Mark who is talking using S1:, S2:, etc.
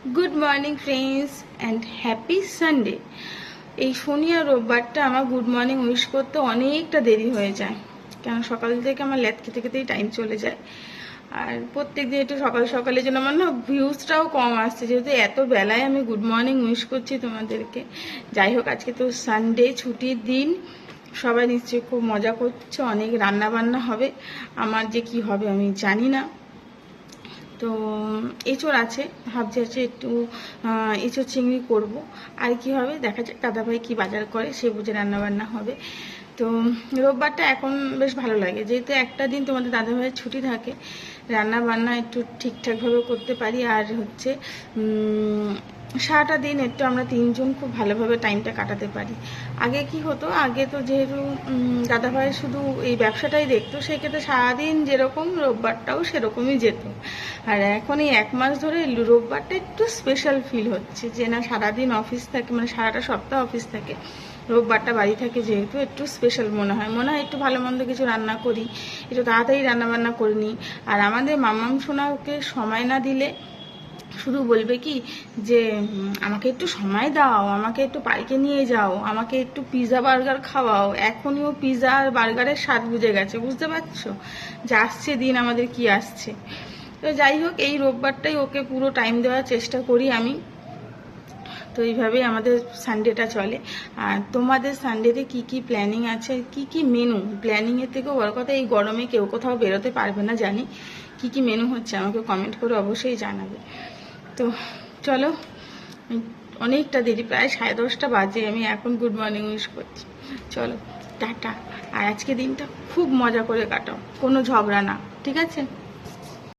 S1: Good morning friends and happy Sunday. এই শনি আর রোববারটা আমার good morning wish করতে অনেকটা দেরি হয়ে যায়, কেন সকাল থেকে আমার ল্যাদ খেতে খেতেই টাইম চলে যায়। আর প্রত্যেক দিন একটু সকাল সকালের জন্য আমার না ভিউজটাও কম আসছে, যেহেতু এত বেলায় আমি গুড মর্নিং উইশ করছি তোমাদেরকে। যাই হোক, আজকে তো সানডে, ছুটির দিন, সবাই নিশ্চয়ই খুব মজা করছে, অনেক রান্না বান্না হবে। আমার যে কি হবে আমি জানি না। তো এঁচোড় আছে, ভাবছি আছে একটু এঁচোড় চিংড়ি করব। আর কি হবে দেখা যাক, দাদাভাই কি বাজার করে সে বুঝে রান্নাবান্না হবে। তো রোববারটা এখন বেশ ভালো লাগে, যেহেতু একটা দিন তোমাদের দাদাভাইয়ের ছুটি থাকে, রান্না বান্না একটু ঠিকঠাকভাবে করতে পারি। আর হচ্ছে সারাটা দিন একটু আমরা তিনজন খুব ভালোভাবে টাইমটা কাটাতে পারি। আগে কি হতো, আগে তো যেহেতু দাদাভাই শুধু এই ব্যবসাটাই দেখতো, সেক্ষেত্রে সারাদিন যেরকম রোববারটাও সেরকমই যেত। আর এখন এই 1 মাস ধরে রোববারটা একটু স্পেশাল ফিল হচ্ছে, যে না সারাদিন অফিস থাকে, মানে সারাটা সপ্তাহ অফিস থাকে, রোববারটা বাড়ি থাকে, যেহেতু একটু স্পেশাল মনে হয় একটু ভালো মন্দ কিছু রান্না করি, একটু তাড়াতাড়ি রান্নাবান্না করে নিই। আর আমাদের মাম্মাম সোনাকে সময় না দিলে শুধু বলবে কি যে আমাকে একটু সময় দাও, আমাকে একটু পার্কে নিয়ে যাও, আমাকে একটু পিৎজা বার্গার খাওয়াও। এখনই ও পিৎজা আর বার্গারের স্বাদ বুঝে গেছে, বুঝতে পারছো যে আসছে দিন আমাদের কি আসছে। তো যাই হোক, এই রোববারটাই ওকে পুরো টাইম দেওয়ার চেষ্টা করি আমি। তো এইভাবেই আমাদের সানডেটা চলে। আর তোমাদের সানডেতে কি কি প্ল্যানিং আছে, কি কি মেনু? প্ল্যানিংয়ের থেকেও বড় কথা, এই গরমে কেউ কোথাও বেরোতে পারবে না জানি, কি কি মেনু হচ্ছে আমাকে কমেন্ট করে অবশ্যই জানাবে। তো চলো, অনেকটা দেরি, প্রায় 10:30 বাজে, আমি এখন গুড মর্নিং উইশ করছি। চলো টাটা। আর আজকে দিনটা খুব মজা করে কাটাও, কোনো ঝগড়া না, ঠিক আছে?